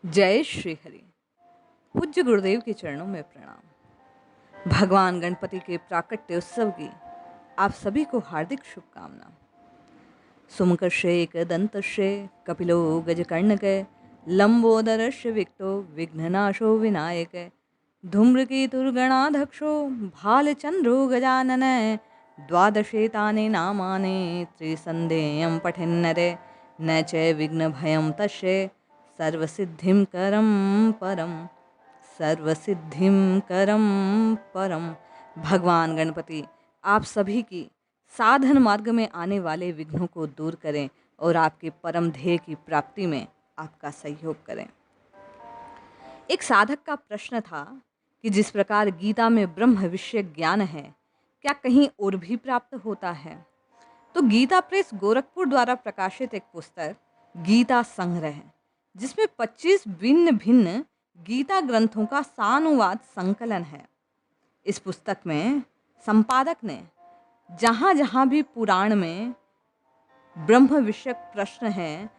जय श्री हरि। पूज्य गुरुदेव के चरणों में प्रणाम। भगवान गणपति के प्राकट्य उत्सव की आप सभी को हार्दिक शुभकामना। सुमुखश्रे दंतश्रे कपिलो गजकर्णक लंबोदरश्य विक्टो विघ्ननाशो विनायक धूम्रकेतुर्गणाध्यक्षो भालचंद्रो गजानन द्वादशेतानि नामानि त्रिसन्देयं पठन्नरे न च विघ्नभयं तस्य सर्वसिद्धिं करं परम। सर्वसिद्धिं करम परम। भगवान गणपति आप सभी की साधन मार्ग में आने वाले विघ्नों को दूर करें और आपके परम ध्येय की प्राप्ति में आपका सहयोग करें। एक साधक का प्रश्न था कि जिस प्रकार गीता में ब्रह्म विषय ज्ञान है, क्या कहीं और भी प्राप्त होता है? तो गीता प्रेस गोरखपुर द्वारा प्रकाशित एक पुस्तक गीता संग्रह है, जिसमें 25 भिन्न भिन्न गीता ग्रंथों का सानुवाद संकलन है। इस पुस्तक में संपादक ने जहाँ जहाँ भी पुराण में ब्रह्म विषयक प्रश्न हैं,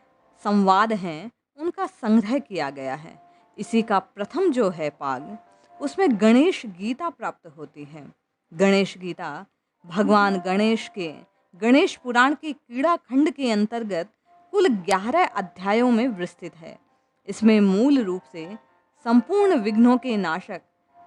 संवाद हैं, उनका संग्रह किया गया है। इसी का प्रथम जो है पाग, उसमें गणेश गीता प्राप्त होती है। गणेश गीता भगवान गणेश के गणेश पुराण के क्रीड़ा खंड के अंतर्गत कुल 11 अध्यायों में विस्तृत है। इसमें मूल रूप से संपूर्ण विघ्नों के नाशक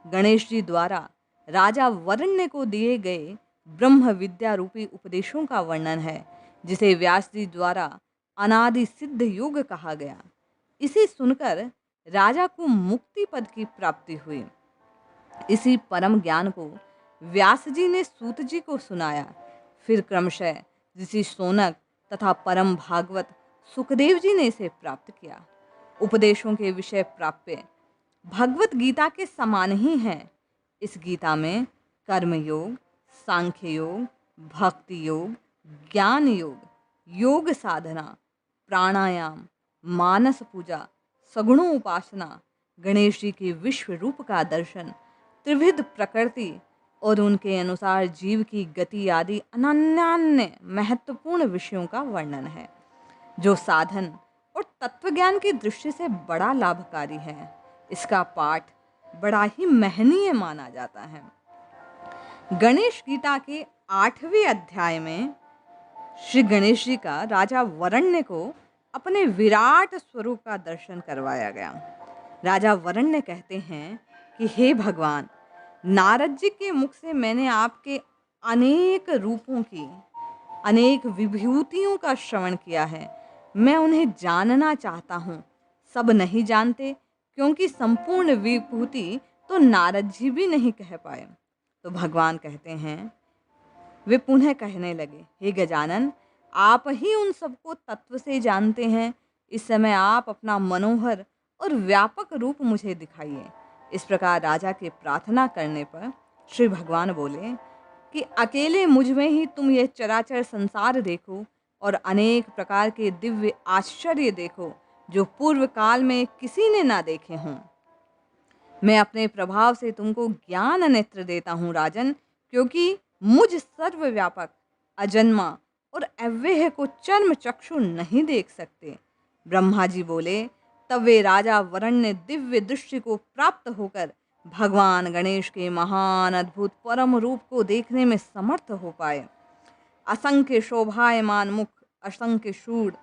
गणेश जी द्वारा राजा वरण्य को दिए गए ब्रह्म विद्या रूपी उपदेशों का वर्णन है, जिसे व्यास जी द्वारा अनादि सिद्ध योग कहा गया। इसे सुनकर राजा को मुक्ति पद की प्राप्ति हुई। इसी परम ज्ञान को व्यास जी ने सूत जी को सुनाया। फिर क्रमशः ऋषि सोनक तथा परम भागवत सुखदेव जी ने इसे प्राप्त किया। उपदेशों के विषय प्राप्य भगवत गीता के समान ही हैं। इस गीता में कर्म योग, सांख्य योग, भक्ति योग, ज्ञान योग, योग साधना, प्राणायाम, मानस पूजा, सगुणों उपासना, गणेश जी के विश्व रूप का दर्शन, त्रिविध प्रकृति और उनके अनुसार जीव की गति आदि अनन्य महत्वपूर्ण विषयों का वर्णन है, जो साधन और तत्वज्ञान की दृष्टि से बड़ा लाभकारी है। इसका पाठ बड़ा ही महनीय माना जाता है। गणेश गीता के 8वें अध्याय में श्री गणेश जी का राजा वरण्य को अपने विराट स्वरूप का दर्शन करवाया गया। राजा वरण्य कहते हैं कि हे भगवान, नारद जी के मुख से मैंने आपके अनेक रूपों की, अनेक विभूतियों का श्रवण किया है। मैं उन्हें जानना चाहता हूँ। सब नहीं जानते, क्योंकि संपूर्ण विभूति तो नारद जी भी नहीं कह पाए। तो भगवान कहते हैं, वे पुनः कहने लगे, हे गजानन, आप ही उन सबको तत्व से जानते हैं। इस समय आप अपना मनोहर और व्यापक रूप मुझे दिखाइए। इस प्रकार राजा के प्रार्थना करने पर श्री भगवान बोले कि अकेले मुझ में ही तुम ये चराचर संसार देखो और अनेक प्रकार के दिव्य आश्चर्य देखो, जो पूर्व काल में किसी ने ना देखे हों। मैं अपने प्रभाव से तुमको ज्ञान नेत्र देता हूँ राजन, क्योंकि मुझ सर्वव्यापक, अजन्मा और अव्यय को चर्म चक्षु नहीं देख सकते। ब्रह्मा जी बोले, तब वे राजा वरण्य दिव्य दृष्टि को प्राप्त होकर भगवान गणेश के महान अद्भुत परम रूप को देखने में समर्थ हो पाए। असंख्य शोभायमान मुख, असंख्य शूड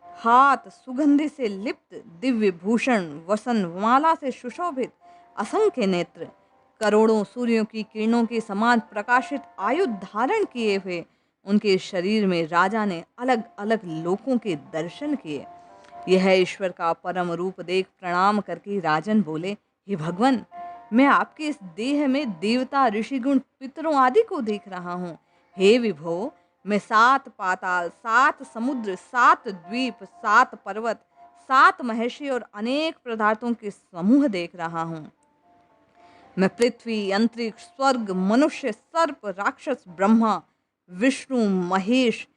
हाथ, सुगंधि से लिप्त दिव्य भूषण, वसन माला से सुशोभित असंख्य नेत्र, करोड़ों सूर्यों की किरणों के समान प्रकाशित आयुध धारण किए हुए उनके शरीर में राजा ने अलग अलग लोकों के दर्शन किए। यह ईश्वर का परम रूप देख प्रणाम करके राजन बोले, हे भगवान, मैं आपके इस देह में देवता, ऋषिगुण, पितरों आदि को देख रहा हूँ। हे विभो, मैं 7 पाताल, 7 समुद्र, 7 द्वीप, 7 पर्वत, 7 महर्षि और अनेक पदार्थों के समूह देख रहा हूँ। मैं पृथ्वी, अंतरिक्ष, स्वर्ग, मनुष्य, सर्प, राक्षस, ब्रह्मा, विष्णु, महेश,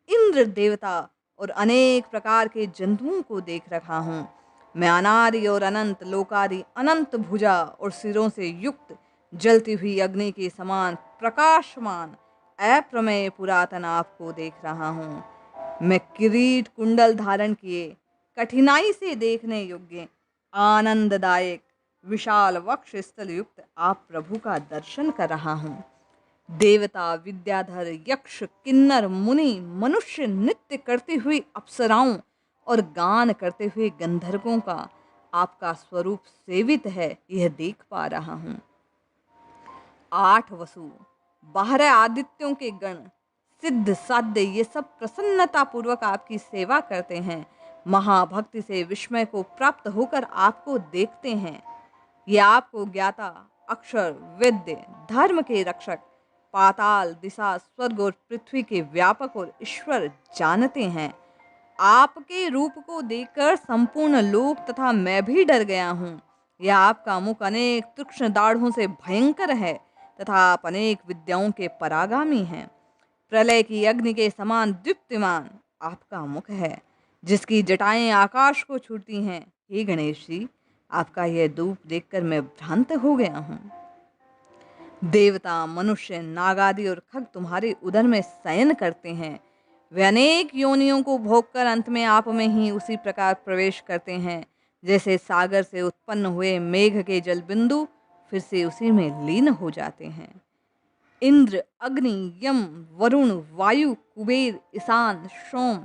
इंद्र, देवता और अनेक प्रकार के जंतुओं को देख रहा हूँ। मैं अनादि और अनंत, लोकादि, अनंत भुजा और सिरों से युक्त जलती हुई अग्नि के समान प्रकाशमान अप्रमेय पुरातन आपको देख रहा हूँ। मैं किरीट कुंडल धारण किए, कठिनाई से देखने योग्य आनंददायक विशाल वक्ष स्थल युक्त आप प्रभु का दर्शन कर रहा हूँ। देवता, विद्याधर, यक्ष, किन्नर, मुनि, मनुष्य, नृत्य करती हुई अप्सराओं और गान करते हुए गंधर्वों का आपका स्वरूप सेवित है, यह देख पा रहा हूँ। 8 वसु, 12 आदित्यों के गण, सिद्ध साध्य, ये सब प्रसन्नता पूर्वक आपकी सेवा करते हैं। महाभक्ति से विस्मय को प्राप्त होकर आपको देखते हैं। ये आपको ज्ञाता, अक्षर, विद्य, धर्म के रक्षक, पाताल, दिशा, स्वर्ग और पृथ्वी के व्यापक और ईश्वर जानते हैं। आपके रूप को देखकर संपूर्ण लोक तथा मैं भी डर गया हूँ। यह आपका मुख अनेक तीक्ष्ण दाढ़ों से भयंकर है तथा आप अनेक विद्याओं के परागामी हैं। प्रलय की अग्नि के समान दीप्तिमान आपका मुख है, जिसकी जटाएं आकाश को छूती हैं। हे गणेश जी, आपका यह रूप देखकर मैं भ्रांत हो गया हूँ। देवता, मनुष्य, नागादि और खग तुम्हारे उदर में शयन करते हैं। वे अनेक योनियों को भोगकर अंत में आप में ही उसी प्रकार प्रवेश करते हैं, जैसे सागर से उत्पन्न हुए मेघ के जल बिंदु फिर से उसी में लीन हो जाते हैं। इंद्र, अग्नि, यम, वरुण, वायु, कुबेर, ईशान, सोम,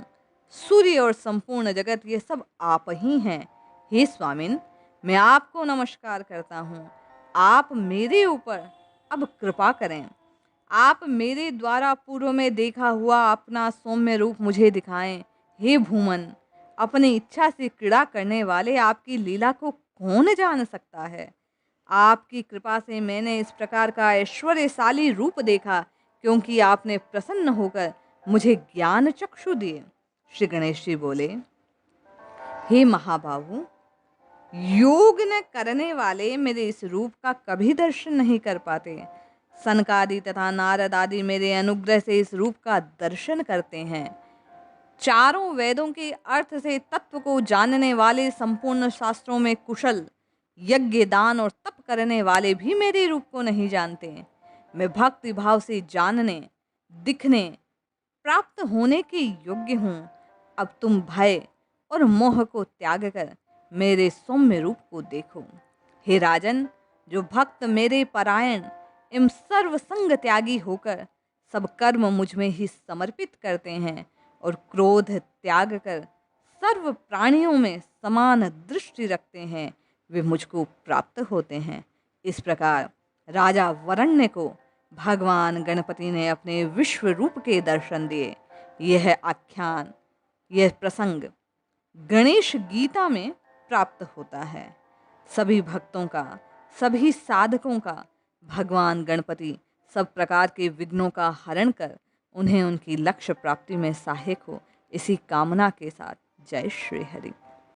सूर्य और संपूर्ण जगत, ये सब आप ही हैं। हे स्वामिन, मैं आपको नमस्कार करता हूँ। आप मेरे ऊपर अब कृपा करें। आप मेरे द्वारा पूर्व में देखा हुआ अपना सौम्य रूप मुझे दिखाएं। हे भूमन, अपनी इच्छा से क्रीड़ा करने वाले आपकी लीला को कौन जान सकता है। आपकी कृपा से मैंने इस प्रकार का ऐश्वर्यशाली रूप देखा, क्योंकि आपने प्रसन्न होकर मुझे ज्ञान चक्षु दिए। श्री गणेश जी बोले, हे महाबाहु, योग न करने वाले मेरे इस रूप का कभी दर्शन नहीं कर पाते। सनकादि तथा नारद आदि मेरे अनुग्रह से इस रूप का दर्शन करते हैं। चारों वेदों के अर्थ से तत्व को जानने वाले, संपूर्ण शास्त्रों में कुशल, यज्ञ, दान और तप करने वाले भी मेरे रूप को नहीं जानते। मैं भक्ति भाव से जानने, दिखने, प्राप्त होने के योग्य हूँ। अब तुम भय और मोह को त्याग कर मेरे सौम्य रूप को देखो। हे राजन, जो भक्त मेरे परायण एवं सर्व संग त्यागी होकर सब कर्म मुझ में ही समर्पित करते हैं और क्रोध त्याग कर सर्व प्राणियों में समान दृष्टि रखते हैं, वे मुझको प्राप्त होते हैं। इस प्रकार राजा वरण्य को भगवान गणपति ने अपने विश्व रूप के दर्शन दिए। यह आख्यान, यह प्रसंग गणेश गीता में प्राप्त होता है। सभी भक्तों का, सभी साधकों का भगवान गणपति सब प्रकार के विघ्नों का हरण कर उन्हें उनकी लक्ष्य प्राप्ति में सहायक हो, इसी कामना के साथ जय श्री हरि।